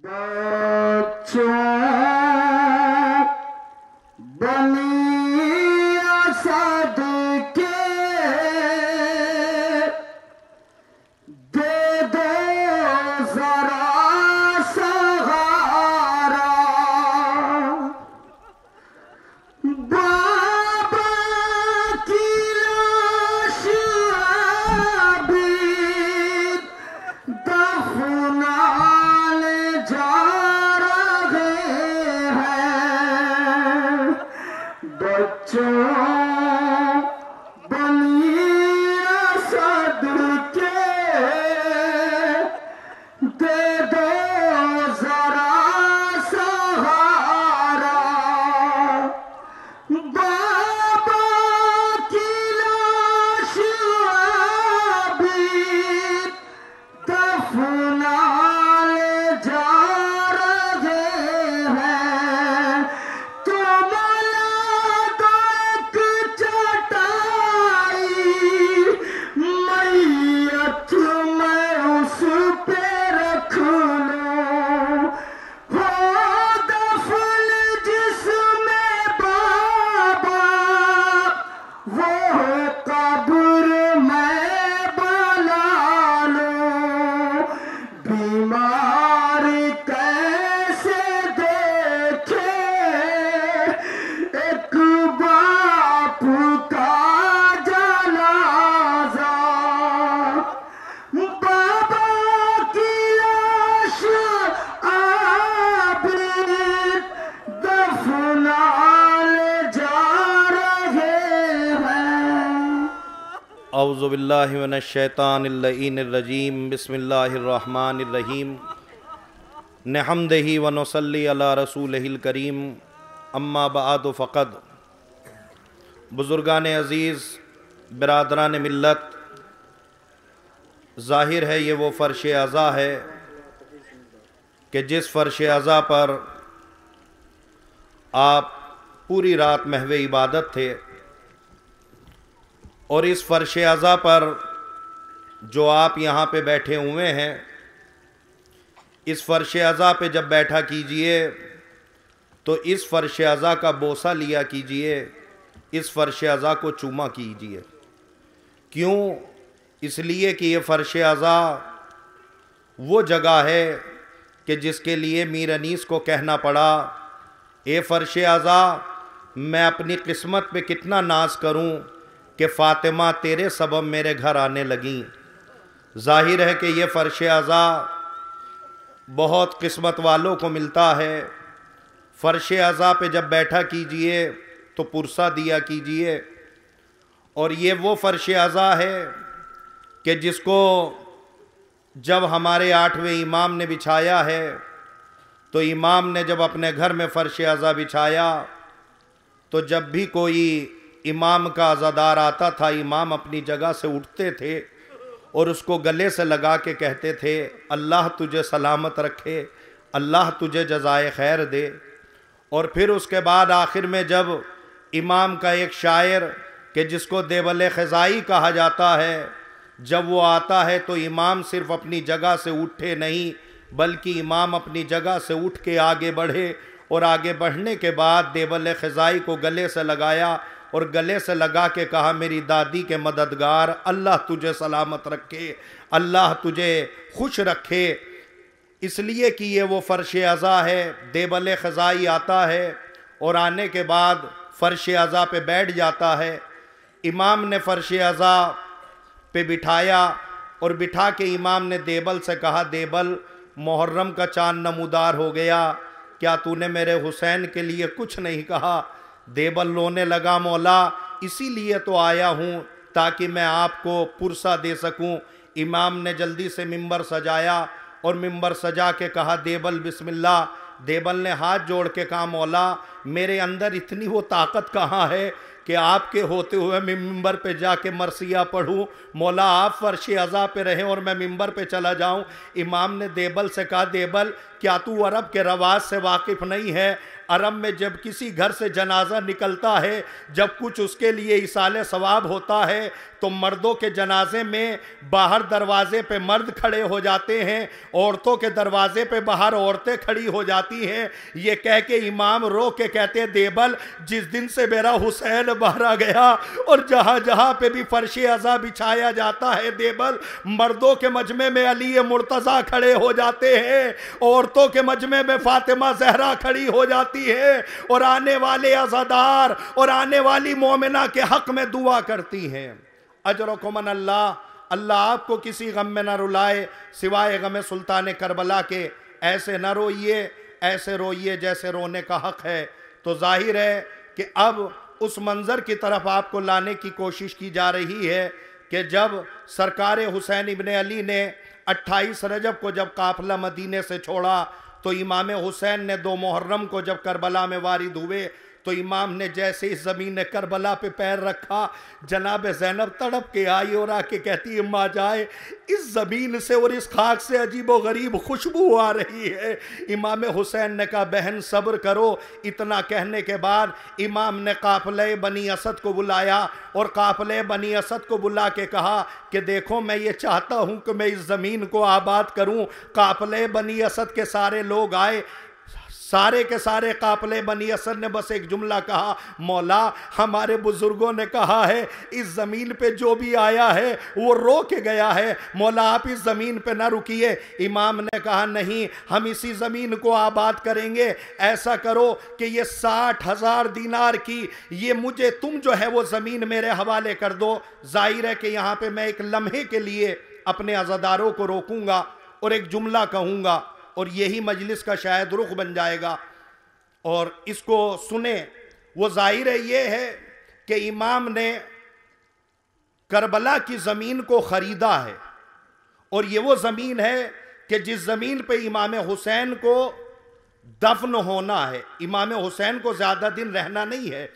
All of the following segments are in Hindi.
बच्चों बनी असद के दे दो जरा सहारा। बाबा की लाश अभी दफनाने जा रहे हैं। बच्चों बनी असद के दे दो जरा सहारा। बाबा की लाश अभी दफनाने जा रहे हैं। तुम ला दो एक चटाई, मैयत मैं उस पे रख लूं। हो दफन जिसमें बाबा, वो कब्र मैं बना लूं। बीमार कैसे देखे एक बाप का जनाजा। बाबा की लाश आबिद दफनाने जा रहे हैं। औज़ु बिल्लाहि मिनश शैतानिर लईनिर रजीम। बिस्मिल्लाहिर्रहमानिर्रहीम। नहमदिही व नुसल्ली अला रसूलिहिल करीम। अम्मा बअद फ़क़द। बुज़ुर्गान अज़ीज़, बिरादरान मिल्लत, ज़ाहिर है ये वो फ़र्श अज़ा है कि जिस फ़र्श अज़ा पर आप पूरी रात महवे इबादत थे, और इस फ़र्श अज़ा पर जो आप यहाँ पे बैठे हुए हैं, इस फ़र्श अज़ा पे जब बैठा कीजिए तो इस फ़र्श अज़ा का बोसा लिया कीजिए, इस फ़र्श अज़ा को चूमा कीजिए। क्यों? इसलिए कि ये फ़र्श अज़ा वो जगह है कि जिसके लिए मीर अनीस को कहना पड़ा, ए फ़र्श अज़ा, मैं अपनी किस्मत पे कितना नाज करूं कि फ़ातिमा तेरे सबब मेरे घर आने लगी। ज़ाहिर है कि ये फ़र्श अज़ा बहुत किस्मत वालों को मिलता है। फ़र्श अज़ा पे जब बैठा कीजिए तो पुरसा दिया कीजिए। और ये वो फ़र्श अज़ा है कि जिसको जब हमारे 8वें इमाम ने बिछाया है, तो इमाम ने जब अपने घर में फ़र्श अज़ा बिछाया तो जब भी कोई इमाम का अज़ादार आता था, इमाम अपनी जगह से उठते थे और उसको गले से लगा के कहते थे, अल्लाह तुझे सलामत रखे, अल्लाह तुझे जज़ाए खैर दे। और फिर उसके बाद आखिर में जब इमाम का एक शायर कि जिसको देवल ख़ज़ाई कहा जाता है, जब वो आता है तो इमाम सिर्फ़ अपनी जगह से उठे नहीं, बल्कि इमाम अपनी जगह से उठ के आगे बढ़े, और आगे बढ़ने के बाद देवल ख़ज़ाई को गले से लगाया और गले से लगा के कहा, मेरी दादी के मददगार, अल्लाह तुझे सलामत रखे, अल्लाह तुझे खुश रखे। इसलिए कि ये वो फ़र्श अज़ा है। देवल ख़ज़ाई आता है और आने के बाद फ़र्श अज़ा पे बैठ जाता है। इमाम ने फ़र्श अज़ा पे बिठाया और बिठा के इमाम ने देबल से कहा, देबल, मुहर्रम का चाँद नमूदार हो गया, क्या तूने मेरे हुसैन के लिए कुछ नहीं कहा? देबल रोने लगा, मौला इसीलिए तो आया हूँ ताकि मैं आपको पुरसा दे सकूँ। इमाम ने जल्दी से मिंबर सजाया और मिंबर सजा के कहा, देबल बिस्मिल्लाह। देबल ने हाथ जोड़ के कहा, मौला मेरे अंदर इतनी वो ताकत कहाँ है कि आपके होते हुए मैं मिंबर पे जाके मरसिया पढ़ूँ। मौला आप फ़र्श अज़ा पे रहें और मैं मिंबर पे चला जाऊँ। इमाम ने देबल से कहा, देबल क्या तू अरब के रवाज से वाकिफ़ नहीं है? अरब में जब किसी घर से जनाजा निकलता है, जब कुछ उसके लिए इसाले सवाब होता है, तो मर्दों के जनाजे में बाहर दरवाजे पे मर्द खड़े हो जाते हैं, औरतों के दरवाजे पे बाहर औरतें खड़ी हो जाती हैं। ये कह के इमाम रो के कहते हैं, देबल जिस दिन से मेरा हुसैन बाहर गया और जहां जहां पे भी फर्शे अज़ा बिछाया जाता है, देबल मर्दों के मजमे में अली मुर्तज़ा खड़े हो जाते हैं, औरतों के मजमे में फातिमा ज़हरा खड़ी हो जाती है और आने वाले अज़ादार और आने वाली मोमिना के हक में दुआ करती हैं। अजरकुमन अल्लाह, अल्लाह आपको किसी गम में न रुलाए सिवाय गम सुल्तान करबला के। ऐसे न रोइए, ऐसे रोइए जैसे रोने का हक है। तो जाहिर है कि अब उस मंज़र की तरफ आपको लाने की कोशिश की जा रही है कि जब सरकार हुसैन इब्ने अली ने 28 रजब को जब काफिला मदीने से छोड़ा, तो इमाम हुसैन ने 2 मुहर्रम को जब करबला में वारिद हुए, तो इमाम ने जैसे इस ज़मीन करबला पे पैर रखा, जनाब ज़ैनब तड़प के आई और आके कहती है, माँ जाए इस ज़मीन से और इस खाक से अजीब व गरीब खुशबू आ रही है। इमाम हुसैन ने कहा, बहन सब्र करो। इतना कहने के बाद इमाम ने काफ़िले बनी असद को बुलाया और काफ़िले बनी असद को बुला के कहा कि देखो, मैं ये चाहता हूँ कि मैं इस ज़मीन को आबाद करूँ। काफ़िले बनी असद के सारे लोग आए, सारे के सारे काफिले बनी असद ने बस एक जुमला कहा, मौला हमारे बुजुर्गों ने कहा है इस ज़मीन पे जो भी आया है वो रो के गया है, मौला आप इस ज़मीन पे ना रुकिए। इमाम ने कहा, नहीं, हम इसी ज़मीन को आबाद करेंगे। ऐसा करो कि ये 60,000 दीनार की ये मुझे तुम जो है वो ज़मीन मेरे हवाले कर दो। जाहिर है कि यहाँ पे मैं एक लम्हे के लिए अपने अज़ादारों को रोकूंगा और एक जुमला कहूँगा और यही मजलिस का शायद रुख बन जाएगा और इसको सुने। वो जाहिर है ये है कि इमाम ने करबला की ज़मीन को ख़रीदा है और ये वो ज़मीन है कि जिस ज़मीन पे इमाम हुसैन को दफन होना है। इमाम हुसैन को ज़्यादा दिन रहना नहीं है,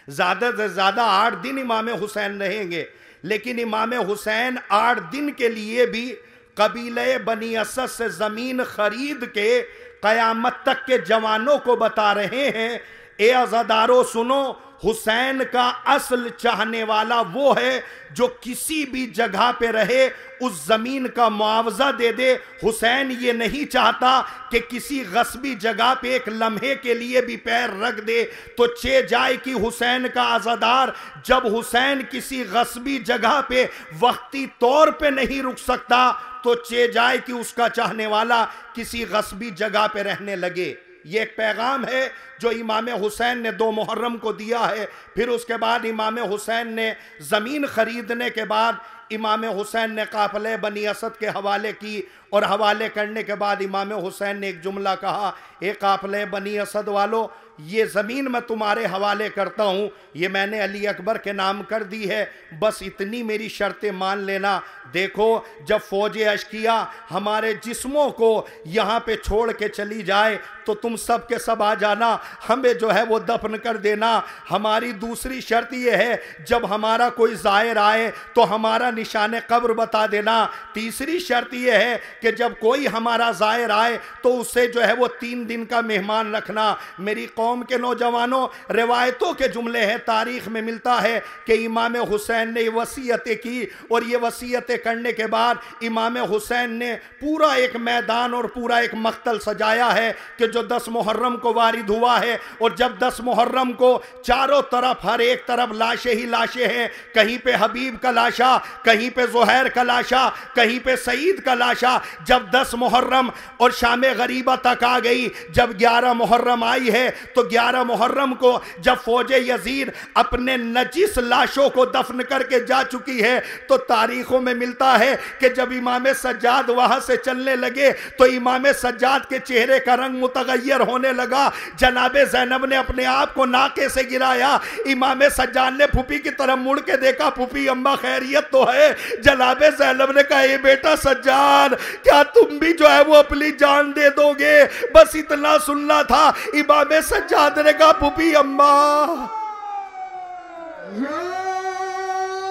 ज़्यादा से ज़्यादा 8 दिन इमाम हुसैन रहेंगे, लेकिन इमाम हुसैन 8 दिन के लिए भी कबीले बनी असद से ज़मीन खरीद के क़यामत तक के जवानों को बता रहे हैं, ए अज़ादारों सुनो, हुसैन का असल चाहने वाला वो है जो किसी भी जगह पे रहे उस ज़मीन का मुआवजा दे दे। हुसैन ये नहीं चाहता कि किसी गस्बी जगह पे एक लम्हे के लिए भी पैर रख दे तो चे जाए कि हुसैन का आज़ादार। जब हुसैन किसी गस्बी जगह पे वक्ती तौर पे नहीं रुक सकता तो चे जाए कि उसका चाहने वाला किसी गस्बी जगह पे रहने लगे। ये एक पैगाम है जो इमाम हुसैन ने 2 मुहर्रम को दिया है। फिर उसके बाद इमाम हुसैन ने ज़मीन ख़रीदने के बाद इमाम हुसैन ने काफ़िले बनी असद के हवाले की और हवाले करने के बाद इमाम हुसैन ने एक जुमला कहा, ए काफ़िले बनी असद वालों, ये ज़मीन मैं तुम्हारे हवाले करता हूँ, ये मैंने अली अकबर के नाम कर दी है, बस इतनी मेरी शर्तें मान लेना। देखो, जब फ़ौज अशकिया हमारे जिस्मों को यहाँ पे छोड़ के चली जाए तो तुम सब के सब आ जाना, हमें जो है वो दफन कर देना। हमारी दूसरी शर्त ये है, जब हमारा कोई ज़ायर आए तो हमारा निशान कब्र बता देना। तीसरी शर्त ये है कि जब कोई हमारा ज़ायर आए तो उससे जो है वो 3 दिन का मेहमान रखना। मेरी कौम के नौजवानों, रिवायतों के जुमले हैं, तारीख़ में मिलता है कि इमाम हुसैन ने वसीयतें की और ये वसीयतें करने के बाद इमाम हुसैन ने पूरा एक मैदान और पूरा एक मख्तल सजाया है कि जो 10 मुहर्रम को वारिद हुआ है। और जब 10 मुहर्रम को चारों तरफ हर एक तरफ लाशें ही लाशें हैं, कहीं पे हबीब का लाशा, कहीं पे ज़ुहैर का लाशा, कहीं पे सईद का लाशा। जब 10 मुहर्रम और शाम गरीबा तक आ गई, जब 11 मुहर्रम आई है तो 11 मुहर्रम को जब फौज यजीद अपने नजीस लाशों को दफन करके जा चुकी है तो तारीखों में मिलता है कि जब इमाम सज्जाद वहां से चलने लगे तो इमाम सज्जाद के चेहरे का रंग मुतगय्यर होने लगा। जनाबे ज़ैनब ने अपने आप को नाके से गिराया। इमाम सज्जाद ने फूफी की तरफ मुड़ के देखा, फूफी अम्मा खैरियत तो है? जनाबे ज़ैनब ने कहा, ए बेटा सज्जाद, क्या तुम भी जो है वो अपनी जान दे दोगे? बस इतना सुनना था। इमाम सज्जाद ने कहा, फूफी अम्मा। या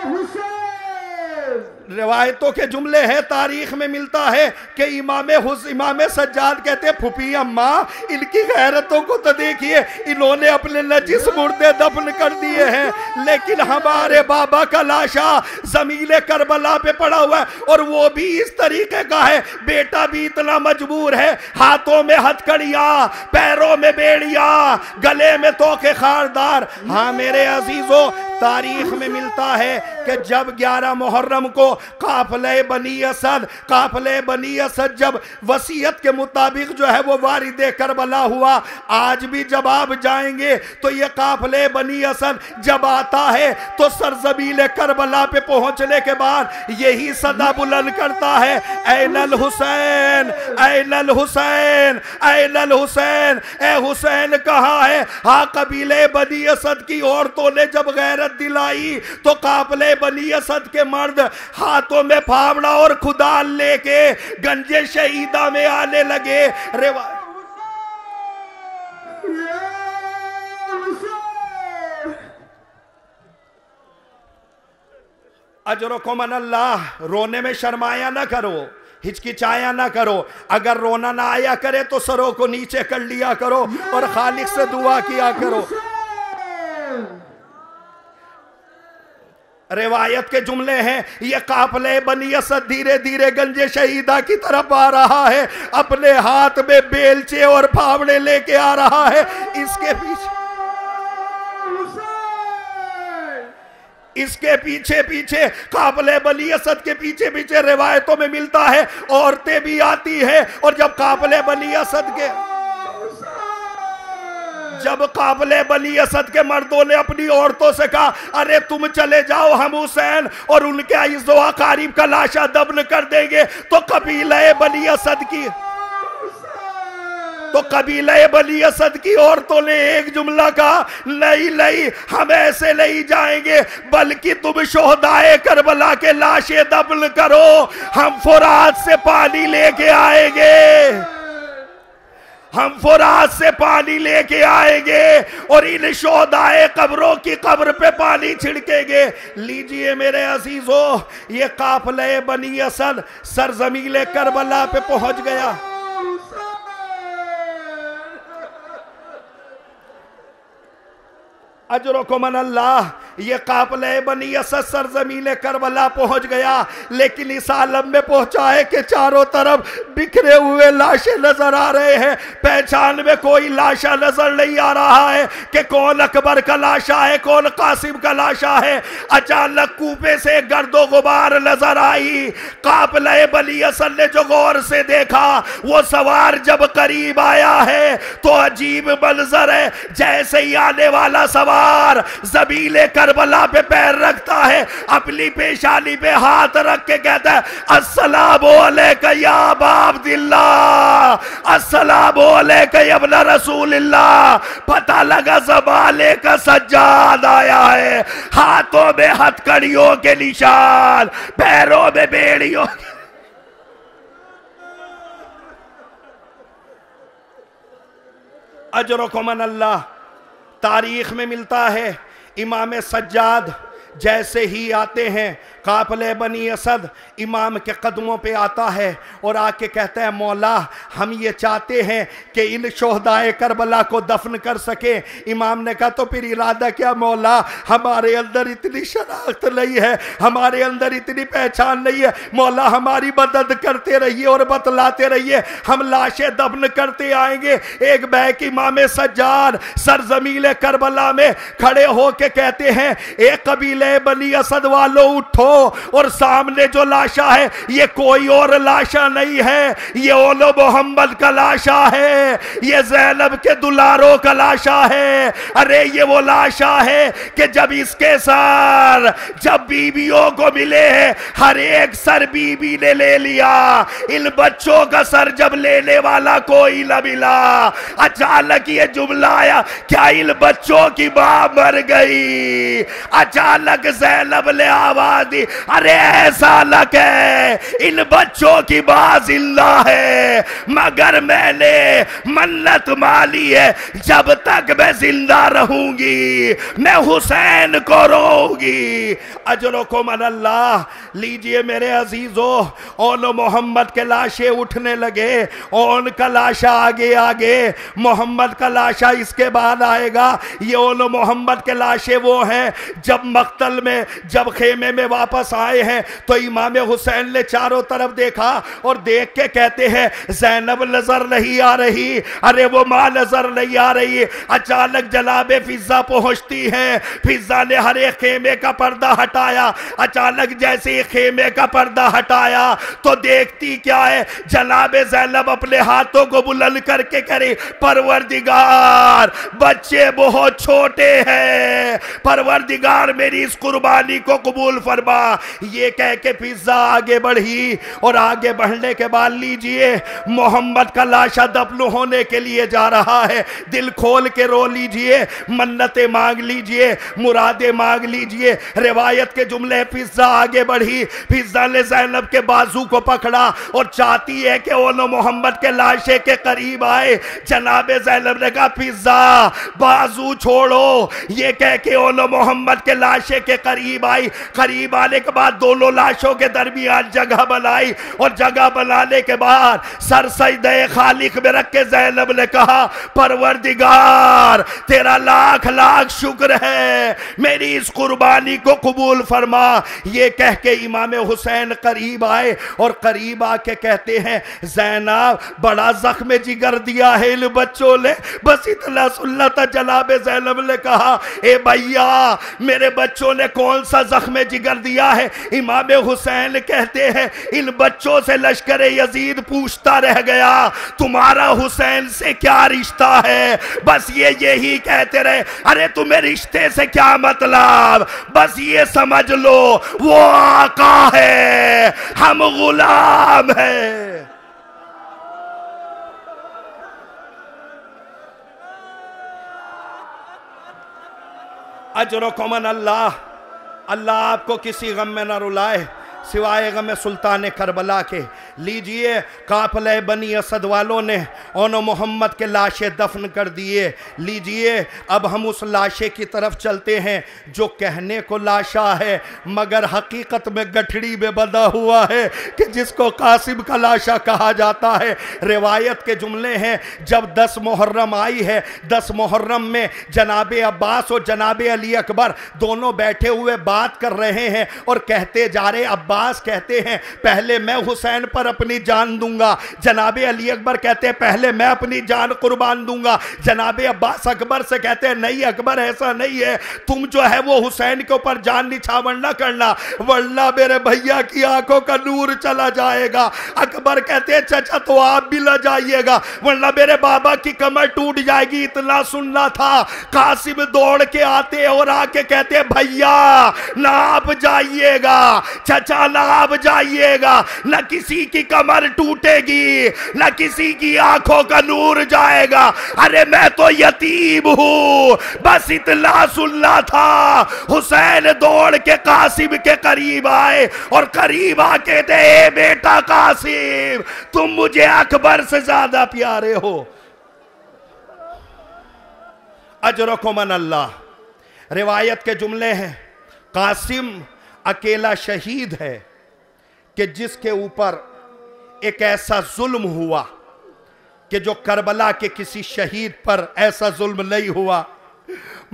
हुसैन रिवायतों के जुमले हैं, तारीख में मिलता है कि इमाम सज्जाद कहते हैं, फुफी अम्मा इनकी गैरतों को तो देखिए, इन्होंने अपने नजिस मुर्दे दफन कर दिए हैं, लेकिन हमारे बाबा का लाशा जमीन करबला पे पड़ा हुआ है, और वो भी इस तरीके का है। बेटा भी इतना मजबूर है, हाथों में हथकड़ियां, पैरों में बेड़ियां, गले में तोखे खारदार। हाँ मेरे अजीजों, तारीख में मिलता है कि जब 11 मुहर्रम को काफले बनी असद जब वसीयत के मुताबिक जो है वो वारिदे करबला हुआ, आज भी जब आप जाएंगे तो ये काफले बनी असद जब आता है तो सरजमीन करबला पे पहुंचने के बाद यही सदा बुलंद करता है, ऐनल हुसैन, ऐनल हुसैन, ऐनल हुसैन, ए हुसैन कहाँ है। हाँ, कबीले बनी असद की औरतों ने जब गैरत दिलाई तो काफले बनी असद के मर्द हाथों में फावड़ा और खुदाल लेके गंजे शहीदा में आने लगे। अजरकुम अल्लाह, रोने में शर्माया ना करो, हिचकिचाया ना करो। अगर रोना ना आया करे तो सरों को नीचे कर लिया करो और खालिक से दुआ किया करो। रिवायत के जुमले हैं, ये काफले बनी असद धीरे धीरे गंजे शहीदा की तरफ आ रहा है, अपने हाथ में बेलचे और फावड़े लेके आ रहा है। इसके पीछे पीछे काफले बनी असद के पीछे पीछे रिवायतों में मिलता है औरतें भी आती हैं। और जब काफले बनी असद के मर्दों ने अपनी औरतों से कहा, अरे तुम चले जाओ, हम हुसैन और उनके इज़्ज़ो अकारीब का लाशा दफन कर देंगे, तो कबीले बनी असद की औरतों ने एक जुमला कहा, नहीं नहीं, हम ऐसे नहीं जाएंगे, बल्कि तुम शोहदाए करबला के लाशें दफन करो, हम फुरात से पानी लेके आएंगे, हम फुरात से पानी लेके आएंगे और इन शोहदाए कब्रों की कब्र पे पानी छिड़केंगे। लीजिए मेरे अजीजों, ये काफले बनी असद सरजमीन करबला पे पहुंच गया। अजरकुम अल्लाह, ये काफले बनी असद सरजमीन करबला पहुंच गया, लेकिन इस आलम में पहुंचा है कि चारों तरफ बिखरे हुए लाशें नजर आ रहे हैं। पहचान में कोई लाशा नजर नहीं आ रहा है कि कौन अकबर का लाशा है, कौन कासिम का लाशा है। अचानक कूपे से गर्दो गुबार नजर आई। काफले बनी असद ने जो गौर से देखा, वो सवार जब करीब आया है तो अजीब मंजर है। जैसे ही आने वाला सवार ज़मीले करबला पे पैर रखता है, अपनी पेशानी पे हाथ रख के कहता है, अस्सलामु अलैका या अबा अब्दिल्लाह, अस्सलामु अलैका या इब्न रसूलिल्लाह। पता लगा ज़माने का सज्जाद आया है, हाथों में हथकड़ियों के निशान, पैरों में बेड़ियों। अजरकुम अल्लाह, तारीख में मिलता है, इमाम सज्जाद जैसे ही आते हैं, काफले बनी असद इमाम के कदमों पे आता है और आके कहता है, मौला हम ये चाहते हैं कि इन शोहदाए करबला को दफन कर सके। इमाम ने कहा, तो फिर इरादा क्या मौला, हमारे अंदर इतनी शनाख्त नहीं है, हमारे अंदर इतनी पहचान नहीं है, मौला हमारी मदद करते रहिए और बतलाते रहिए, हम लाशें दफन करते आएंगे। एक बैक इमाम सज्जाद सरजमीन करबला में खड़े होके कहते हैं, एक कबीले बनी असद वालों उठो, और सामने जो लाशा है ये कोई और लाशा नहीं है, ये ओलो मोहम्मद का लाशा है, ये ज़ैनब के दुलारों का लाशा है। अरे ये वो लाशा है कि जब इसके सर जब बीबियों को मिले हैं, हर एक सर बीबी ने ले लिया, इन बच्चों का सर जब लेने वाला कोई न मिला। अचानक ये जुमला आया, क्या इन बच्चों की मां मर गई? अचानक ज़ैनब ने आवाज दी। अरे ऐसा लगे इन बच्चों की मां जिंदा है, मगर मैंने मन्नत माली है जब तक मैं जिंदा रहूंगी मैं हुसैन को रोऊंगी। अजरकुम अल्लाह। लीजिए मेरे अजीजों, ओन मोहम्मद के लाशें उठने लगे, ओन का लाशा आगे आगे, मोहम्मद का लाशा इसके बाद आएगा। ये ओन मोहम्मद के लाशें वो हैं जब मक्तल में, जब खेमे में वापस आए हैं तो इमाम हुसैन ने चारों तरफ देखा और देख के कहते हैं ज़ैनब नजर नहीं आ रही, अरे वो मां नजर नहीं आ रही। अचानक जनाबे फिजा पहुंचती हैं, फिजा ने हर एक खेमे का पर्दा हटाया। अचानक जैसे ही खेमे का पर्दा हटाया तो देखती क्या है, जनाबे ज़ैनब अपने हाथों को बुलंद करके करे परवरदिगार बच्चे बहुत छोटे हैं, परवरदिगार मेरी इस कुर्बानी को कबूल फरमा। ये कह के फिजा आगे बढ़ी और आगे बढ़ने के बाद लीजिए मोहम्मद का लाशा दफन होने के लिए जा रहा है। दिल खोल के रो लीजिए, मन्नतें मांग लीजिए, मुरादें मांग लीजिए। रिवायत के जुमले, फिजा आगे बढ़ी, फिजा ने ज़ैनब के बाजू को पकड़ा और चाहती है कि ओनो मोहम्मद के लाशे के करीब आए। जनाबे ज़ैनब ने कहा फिजा बाजू छोड़ो। ये कह के ओनो मोहम्मद के लाशे के करीब आई। करीब आने के बाद दोनों लाशों के दरमियान जगह बनाई और जगह बनाने के बाद सर सजदे खालिक में रख के ज़ैनब ने कहा परवरदिगार तेरा लाख लाख शुक्र है, मेरी इस कुर्बानी को कबूल फरमा। ये कह के इमाम हुसैन करीब आए और करीब आके कहते हैं ज़ैनब बड़ा जख्म जिगर दिया है इन बच्चों ने, बस इतना सुनना था। जनाबे ज़ैनब ने कहा ए भैया मेरे बच्चों ने कौन सा जख्म जिगर दिया है? इमाम हुसैन कहते हैं इन बच्चों से लश्कर यजीद पूछता रह गया तुम्हारा हुसैन से क्या रिश्ता है, बस ये यही कहते रहे। अरे तुम्हें रिश्ते से क्या मतलब, बस ये समझ लो वो आका है, हम गुलाम हैं। अजरकुम अल्लाह। अल्लाह आपको किसी गम में न रुलाए सिवाय गम सुल्तान करबला के। लीजिए काफिले बनी असद वालों ने ओनो मोहम्मद के लाशें दफन कर दिए। लीजिए अब हम उस लाशे की तरफ चलते हैं जो कहने को लाशा है मगर हकीकत में गठड़ी में बंधा हुआ है कि जिसको कासिम का लाशा कहा जाता है। रिवायत के जुमले हैं जब 10 मुहर्रम आई है, 10 मुहर्रम में जनाबे अब्बास और जनाबे अली अकबर दोनों बैठे हुए बात कर रहे हैं और कहते जा रहे। अब्बास कहते हैं पहले मैं हुसैन पर अपनी जान दूंगा, जनाबे अली अकबर कहते हैं पहले मैं अपनी जान कुर्बान दूंगा। जनाबे अब्बास अकबर से कहते हैं नहीं अकबर ऐसा नहीं है, तुम जो है वो हुसैन के ऊपर जान निछावर न करना वरना मेरे भैया की आंखों का नूर चला जाएगा। अकबर कहते हैं चाचा तो आप भी ल जाइएगा वरना मेरे बाबा की कमर टूट जाएगी। इतना सुनना था। कासिम दौड़ के आते और आके कहते भैया ना आप जाइएगा, चाचा ना आप जाइएगा, ना किसी की कमर टूटेगी ना किसी की आंखों का नूर जाएगा। अरे मैं तो यतीम हूं, बस इतना सुनना था। हुसैन दौड़ के कासिम के करीब आए और करीब आके थे बेटा कासिम तुम मुझे अकबर से ज्यादा प्यारे हो। अजरकुम अल्लाह। रिवायत के जुमले हैं कासिम अकेला शहीद है कि जिसके ऊपर एक ऐसा जुल्म हुआ कि जो करबला के किसी शहीद पर ऐसा जुल्म नहीं हुआ।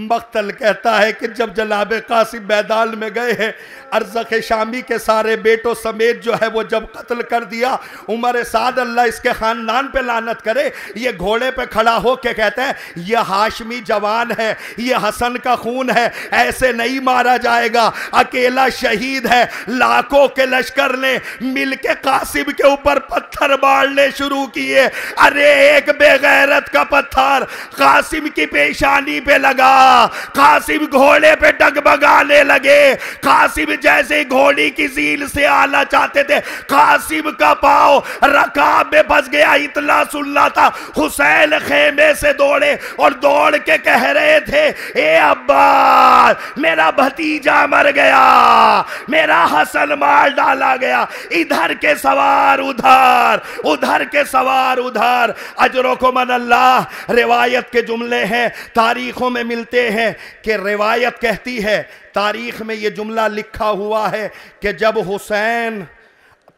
मक्तल कहता है कि जब जनाबे कासिम मैदान में गए हैं अरज़क़ शामी के सारे बेटों समेत जो है वो जब कत्ल कर दिया, उमर साद अल्लाह इसके ख़ानदान पे लानत करे, ये घोड़े पे खड़ा हो के कहता है ये हाशमी जवान है, ये हसन का खून है, ऐसे नहीं मारा जाएगा, अकेला शहीद है। लाखों के लश्कर ने मिल के कासिम के ऊपर पत्थर मारने शुरू किए। अरे एक बेगैरत गैरत का पत्थर कासिम की पेशानी पे लगा। कासिम घोड़े पे डगमगाने लगे। कासिम जैसे घोड़ी की झील से आना चाहते थे, कासिम का पांव रकाब में फंस गया। इतना सुनना था, हुसैन खेमे से दौड़े और दौड़ के कह रहे थे, ए अब्बास मेरा भतीजा मर गया, मेरा हसन मार डाला गया। इधर के सवार उधर, उधर के सवार उधर। अजरों को मन अल्लाह। रिवायत के जुमले हैं, तारीखों में मिलते हैं कि रिवायत कहती है, तारीख में यह जुमला लिखा हुआ है कि जब हुसैन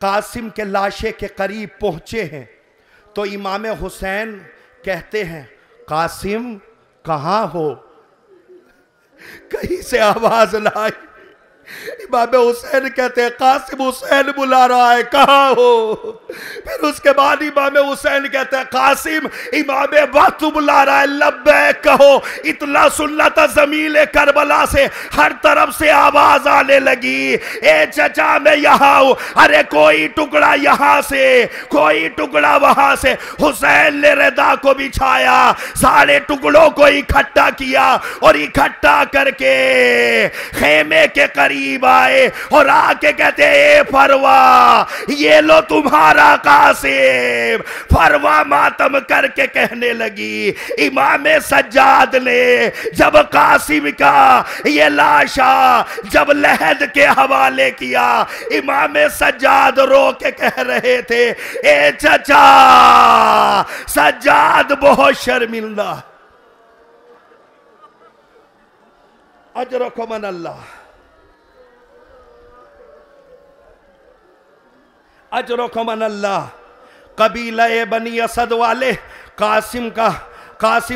कासिम के लाशे के करीब पहुंचे हैं तो इमाम हुसैन कहते हैं, कासिम कहां हो? कहीं से आवाज लाई। इमाम हुसैन कहते हैं, कासिम हुसैन बुला रहा है, कहां हो? फिर उसके बाद इमाम हुसैन कहते हैं, कासिम इमाम वक्त बुला रहा है, लब्बैक कहो। इतना सुनना था, जमीन करबला से हर तरफ से आवाज आने लगी, ए चचा मैं यहां हूं। अरे कोई टुकड़ा यहां से, कोई टुकड़ा वहां से। हुसैन ने रदा को बिछाया, सारे टुकड़ों को इकट्ठा किया और इकट्ठा करके खेमे के करीब आए और आके कहते, ए फरवा ये लो तुम्हारा कासिम। फरवा मातम करके कहने लगी। इमाम सज्जाद ने जब कासिम का ये लाशा जब लहद के हवाले किया, इमाम सज्जाद रो के कह रहे थे, ए चचा सज्जाद बहुत शर्मिंदा। अजरकुम अल्लाह, अजरकुम अल्लाह। कबीला बनी असद वाले कासिम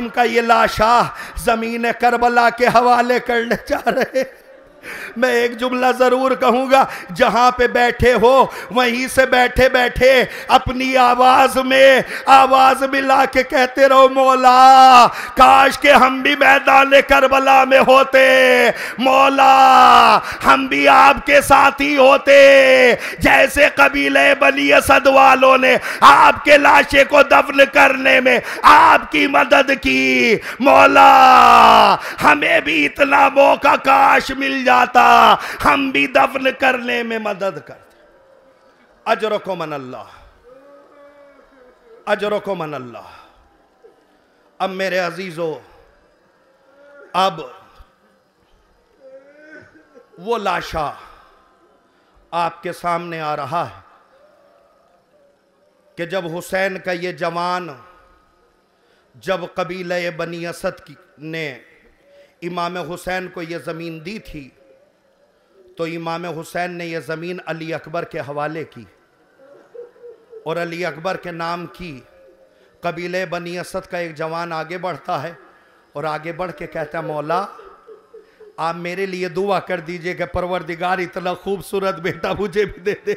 का ये लाशा जमीन करबला के हवाले करने जा रहे। मैं एक जुमला जरूर कहूंगा, जहां पे बैठे हो वहीं से बैठे बैठे अपनी आवाज मिला के कहते रहो, मौला काश के हम भी मैदान करबला में होते, मौला हम भी आपके साथी होते, जैसे कबीले बनी असद वालों ने आपके लाशे को दफन करने में आपकी मदद की। मौला हमें भी इतना मौका काश मिल जाता, हम भी दफन करने में मदद करते। अजरकुम अल्लाह, अजरकुम अल्लाह। अब मेरे अजीजों, अब वो लाशा आपके सामने आ रहा है कि जब हुसैन का ये जवान, जब कबीले बनी असद ने इमाम हुसैन को ये ज़मीन दी थी तो इमाम हुसैन ने यह ज़मीन अली अकबर के हवाले की और अली अकबर के नाम की। कबीले बनी असद का एक जवान आगे बढ़ता है और आगे बढ़ के कहता है, मौला आप मेरे लिए दुआ कर दीजिए कि परवरदिगार इतना खूबसूरत बेटा मुझे भी दे दे।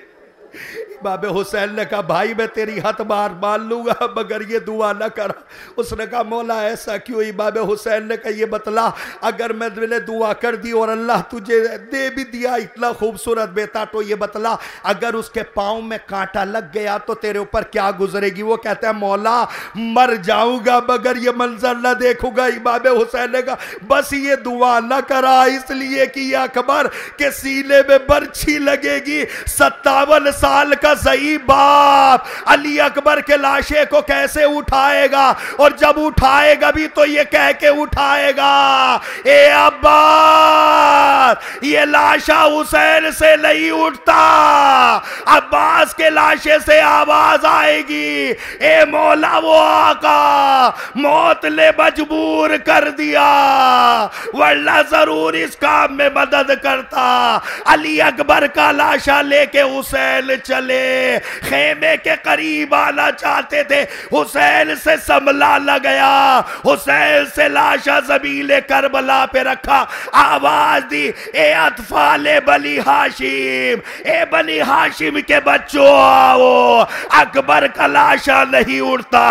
इमाम हुसैन ने कहा, भाई मैं तेरी हथ बार मान लूंगा मगर ये दुआ ना करा। उसने कहा, मौला ऐसा क्यों? इमाम हुसैन ने कहा, ये बतला अगर मैंने दुआ कर दी और अल्लाह तुझे दे भी दिया इतना खूबसूरत बेटा, तो ये बतला अगर उसके पाँव में कांटा लग गया तो तेरे ऊपर क्या गुजरेगी? वो कहता है, मौला मर जाऊंगा मगर ये मंजर ना देखूंगा। इमाम हुसैन ने कहा, बस ये दुआ ना करा इसलिए कि ये अकबर के सीने में बर्छी लगेगी। 57 साल का सही बाप अली अकबर के लाशे को कैसे उठाएगा? और जब उठाएगा भी तो ये कह के उठाएगा, ए अब्बास ये लाशा हुसैन से नहीं उठता, अब्बास के लाशे से आवाज आएगी, ए मौला वो आका मौत ने मजबूर कर दिया वरना जरूर इस काम में मदद करता। अली अकबर का लाशा लेके हुसैन चले, खेमे के करीब आना चाहते थे, हुसैन से संभला न गया। हुसैन से लाशा ज़मीन करबला पे रखा, आवाज दी, ए अतफाले बनी हाशिम, ए बनी हाशिम के बच्चों आओ, अकबर का लाशा नहीं उड़ता।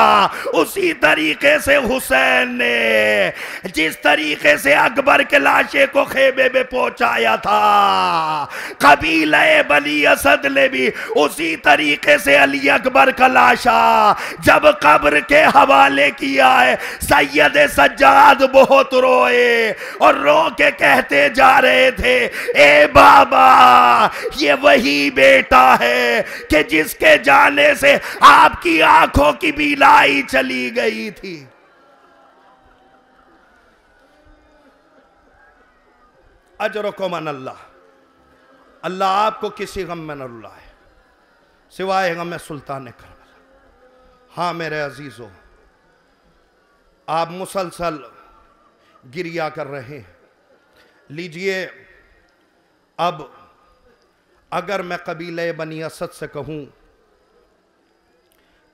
उसी तरीके से हुसैन ने जिस तरीके से अकबर के लाशे को खेमे में पहुंचाया था, कबीले बनी असद ने भी उसी उसी तरीके से अली अकबर का लाशा जब कब्र के हवाले किया है, सैयद सज्जाद बहुत रोए और रो के कहते जा रहे थे, ए बाबा ये वही बेटा है कि जिसके जाने से आपकी आंखों की बीलाई चली गई थी। अजरकुम अल्लाह, अल्लाह आपको किसी गम में न रुलाए सिवाय गम सुल्तान करबला। हाँ मेरे अजीजों, आप मुसलसल गिरिया कर रहे हैं। लीजिए, अब अगर मैं कबीले बनी असद से कहूँ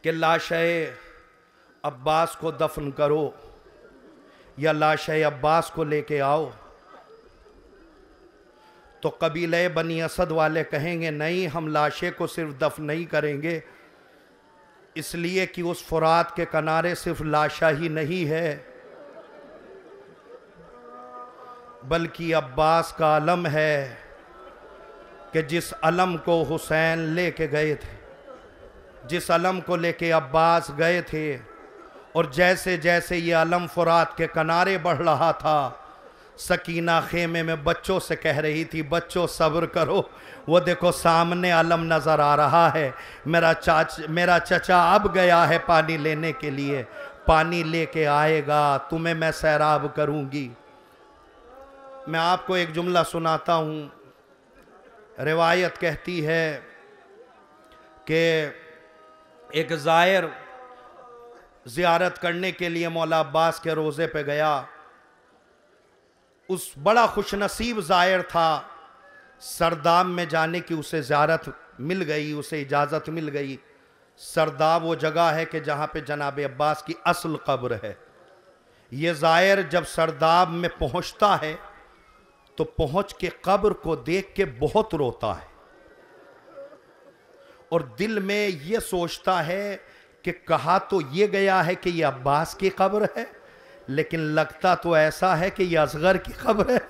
कि लाशे अब्बास को दफन करो या लाशे अब्बास को लेके आओ, तो कबीले बनी असद वाले कहेंगे नहीं, हम लाशे को सिर्फ दफन नहीं करेंगे, इसलिए कि उस फुरात के किनारे सिर्फ लाशा ही नहीं है बल्कि अब्बास का अलम है कि जिस अलम को हुसैन लेके गए थे, जिस अलम को लेके अब्बास गए थे, और जैसे जैसे ये अलम फुरात के किनारे बढ़ रहा था, सकीना खेमे में बच्चों से कह रही थी, बच्चों सब्र करो, वो देखो सामने अलम नज़र आ रहा है, मेरा चचा अब गया है पानी लेने के लिए, पानी लेके आएगा, तुम्हें मैं सैराब करूंगी। मैं आपको एक जुमला सुनाता हूँ। रिवायत कहती है कि एक ज़ायर ज़ियारत करने के लिए मौला अब्बास के रोज़े पे गया। उस बड़ा खुशनसीब ज़ायर था, सरदाब में जाने की उसे ज़ियारत मिल गई, उसे इजाज़त मिल गई। सरदाब वो जगह है कि जहाँ पे जनाब अब्बास की असल कब्र है। ये ज़ायर जब सरदाब में पहुँचता है तो पहुँच के कब्र को देख के बहुत रोता है और दिल में ये सोचता है कि कहा तो ये गया है कि ये अब्बास की कब्र है, लेकिन लगता तो ऐसा है कि यह असगर की खबर है।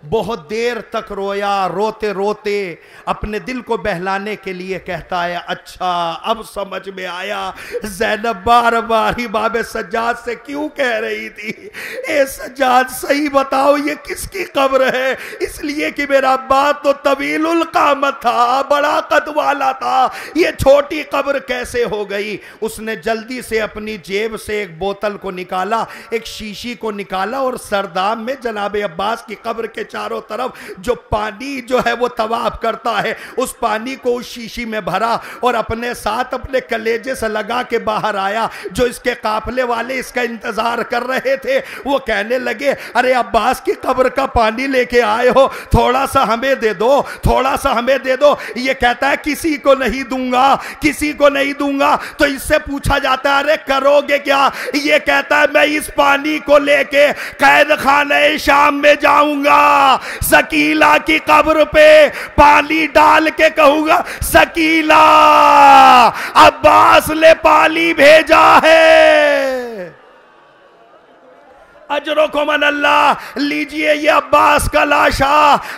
बहुत देर तक रोया, रोते रोते अपने दिल को बहलाने के लिए कहता है, अच्छा अब समझ में आया ज़ैनब बार बार इमाम सज्जाद से क्यों कह रही थी, ए सज्जाद सही बताओ ये किसकी कब्र है। इसलिए कि मेरा बात तो तवीलुल कामत था, बड़ा कद वाला था, ये छोटी कब्र कैसे हो गई। उसने जल्दी से अपनी जेब से एक बोतल को निकाला, एक शीशी को निकाला और सरदाब में जनाब अब्बास की कब्र के चारों तरफ जो पानी जो है वो तवाफ करता है, उस पानी को उस शीशी में भरा और अपने साथ अपने कलेजे से लगा के बाहर आया। जो इसके काफले वाले इसका इंतजार कर रहे थे वो कहने लगे, अरे अब्बास की कब्र का पानी लेके आए हो, थोड़ा सा हमें दे दो, थोड़ा सा हमें दे दो। ये कहता है किसी को नहीं दूंगा, किसी को नहीं दूंगा। तो इससे पूछा जाता है, अरे करोगे क्या। ये कहता है मैं इस पानी को लेके कैद खाने शाम में जाऊंगा, सकीला की कब्र पे पानी डाल के कहूंगा, सकीला अब्बास ने पानी भेजा है। अजरकुम अल्लाह। लीजिए ये अब्बास का लाशा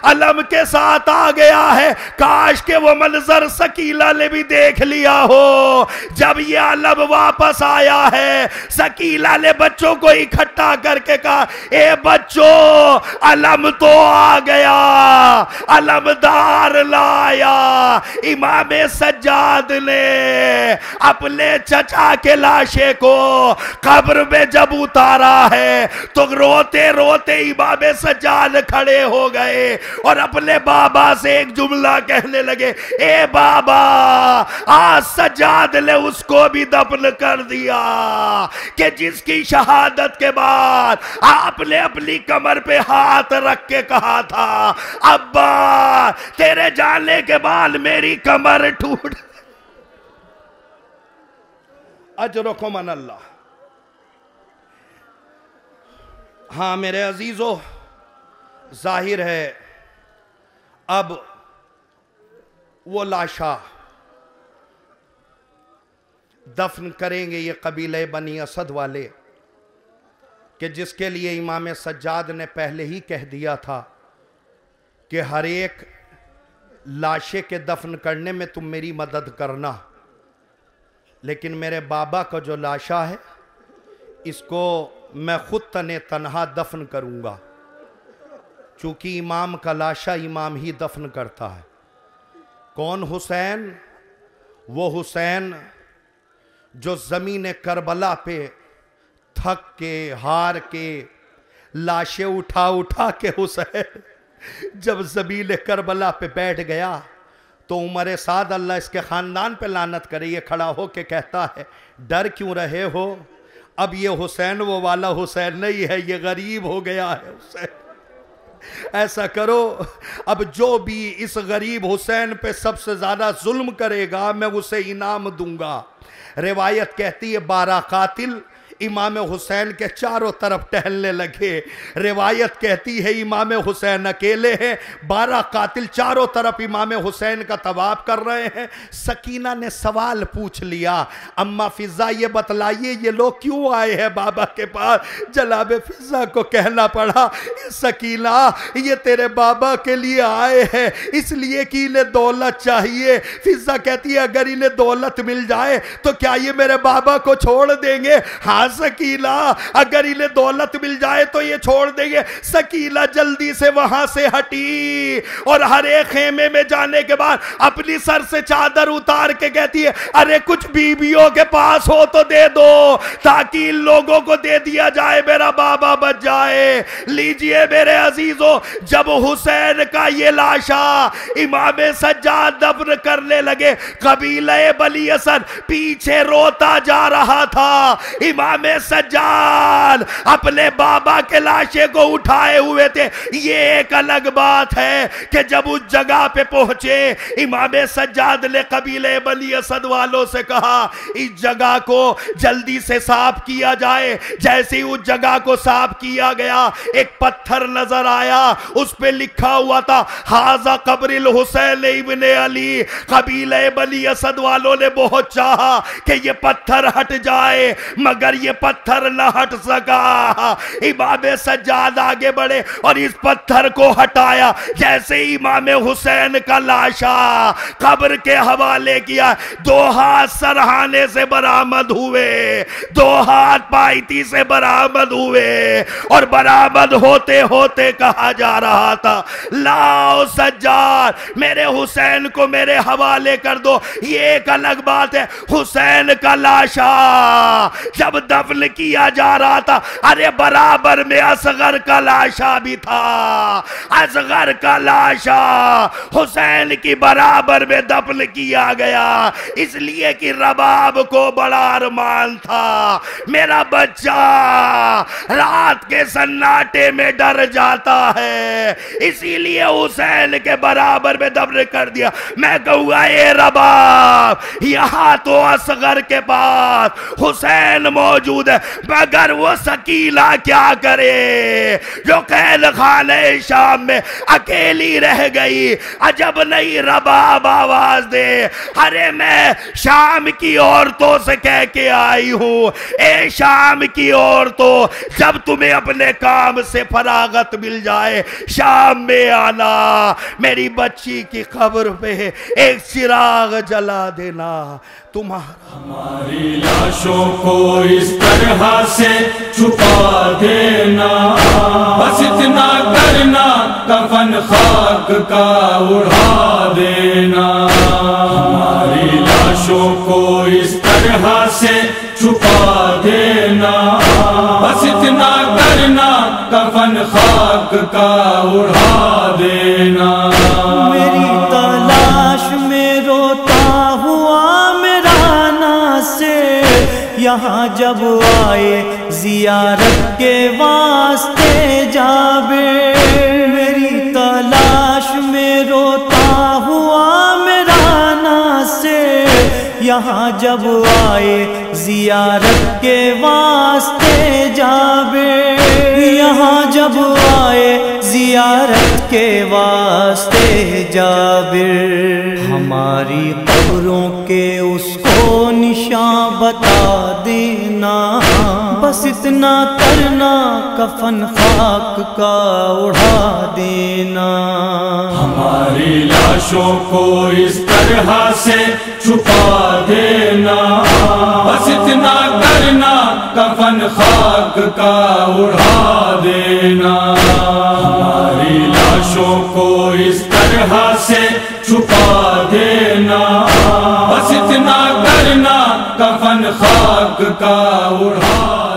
अलम के साथ आ गया है। काश के वो मंजर सकीला ने भी देख लिया हो। जब ये अलम वापस आया है, सकीला ने बच्चों को इकट्ठा करके कहा, ए बच्चों अलम तो आ गया, अलमदार लाया। इमाम सज्जाद ने अपने चचा के लाशे को कब्र में जब उतारा है तो रोते रोते इमाम सज्जाद खड़े हो गए और अपने बाबा से एक जुमला कहने लगे, ए बाबा आज सज्जाद ने उसको भी दफन कर दिया कि जिसकी शहादत के बाद आपने अपनी कमर पे हाथ रख के कहा था, अब्बा तेरे जाने के बाद मेरी कमर टूट। अजरकुम अल्लाह। हाँ मेरे अजीजों, जाहिर है अब वो लाशा दफन करेंगे ये कबीले बनी असद वाले, कि जिसके लिए इमाम सज्जाद ने पहले ही कह दिया था कि हर एक लाशे के दफन करने में तुम मेरी मदद करना, लेकिन मेरे बाबा का जो लाशा है इसको मैं खुद तने तनहा दफन करूँगा, चूँकि इमाम का लाशा इमाम ही दफन करता है। कौन हुसैन? वो हुसैन जो ज़मीन करबला पे थक के हार के लाशें उठा उठा के हुसैन जब ज़मीन करबला पे बैठ गया तो उमर साद, अल्लाह इसके ख़ानदान पे लानत करे, ये खड़ा हो के कहता है डर क्यों रहे हो? अब ये हुसैन वो वाला हुसैन नहीं है, ये गरीब हो गया है हुसैन। ऐसा करो, अब जो भी इस गरीब हुसैन पे सबसे ज़्यादा जुल्म करेगा मैं उसे इनाम दूंगा। रिवायत कहती है 12 कातिल इमाम हुसैन के चारों तरफ टहलने लगे। रिवायत कहती है इमाम हुसैन अकेले हैं, 12 कातिल चारों तरफ इमाम हुसैन का तवाफ कर रहे हैं। सकीना ने सवाल पूछ लिया, अम्मा फिजा ये बतलाइए ये लोग क्यों आए हैं बाबा के पास? जनाब फिजा को कहना पड़ा, सकीना ये तेरे बाबा के लिए आए हैं इसलिए कि इन्हें दौलत चाहिए। फिजा कहती है अगर इन्हें दौलत मिल जाए तो क्या ये मेरे बाबा को छोड़ देंगे? हाँ सकीला, अगर इन्हें दौलत मिल जाए तो ये छोड़ देंगे। सकीला जल्दी से वहां से हटी और हरे खेमे में जाने के बाद अपनी सर से चादर उतार के कहती है अरे कुछ बीबियों के पास हो तो दे दो ताकि इन लोगों को दे दिया जाए, मेरा बाबा बच जाए। लीजिए मेरे अजीजों, जब हुसैन का ये लाशा इमाम सज्जाद दफन करने लगे, कबीले बनी असद पीछे रोता जा रहा था। इमाम सज्जाद अपने बाबा के लाशे को उठाए हुए थे। ये एक अलग बात है कि जब उस जगह पे पहुंचे इमाम सज्जाद ने कबीले बनी असद वालों से कहा इस जगह को जल्दी से साफ किया जाए। जैसे ही उस जगह को साफ किया गया एक पत्थर नजर आया, उस पे लिखा हुआ था हाजा कब्रिल हुसैन इब्ने अली। कबीले बनी असद वालों ने बहुत चाहा कि ये पत्थर हट जाए मगर ये पत्थर न हट सका। इमाम सज्जाद आगे बढ़े और इस पत्थर को हटाया। जैसे इमाम हुसैन का लाशा कब्र के हवाले किया, 2 हाथ सरहाने से बरामद हुए, 2 हाथ पायती से बरामद हुए और बरामद होते होते कहा जा रहा था लाओ सज्जाद मेरे हुसैन को मेरे हवाले कर दो। ये एक अलग बात है, हुसैन का लाशा जब दफन किया जा रहा था अरे बराबर में असगर का लाशा भी था। असगर का लाशा हुसैन की बराबर में दफन किया गया इसलिए कि रबाब को बड़ा अरमान था मेरा बच्चा रात के सन्नाटे में डर जाता है, इसीलिए हुसैन के बराबर में दफन कर दिया। मैं कहूँगा ये रबाब यहाँ तो असगर के पास हुसैन मौजूद है मगर वो सकीला क्या करे जो कैद खाने शाम में अकेली रह गई। अजब नहीं रबाब आवाज दे, अरे मैं शाम की औरतों से कह के आई हूं, ए शाम की औरतों जब तुम्हें अपने काम से फरागत मिल जाए शाम में आना, मेरी बच्ची की कब्र पे एक चिराग जला देना तुम्हारा। हमारी लाशों को इस तरह से छुपा देना, बस इतना करना कफन खाक का उड़ा देना। हमारी लाशों को इस तरह से छुपा देना, बस इतना करना कफन खाक का उड़ा देना। मेरी तलाश में रोता हुआ मेरा नासे यहाँ जब आए जियारत के वास्ते जाबे। मेरी तलाश में रोता हुआ मेरा नासे यहाँ जब आए जियारत के वास्ते जाबे। यहाँ जब आए जियारत के वास्ते जाबिर, हमारी कब्रों के उसको निशान बता देना। बस इतना करना कफन खाक का उड़ा देना। हमारी लाशों को इस तरह से छुपा देना, बस इतना करना कफन खाक का उड़ा देना। हमारी लाशों को इस तरह से छुपा देना, बस इतना करना कफन खाक का उड़ा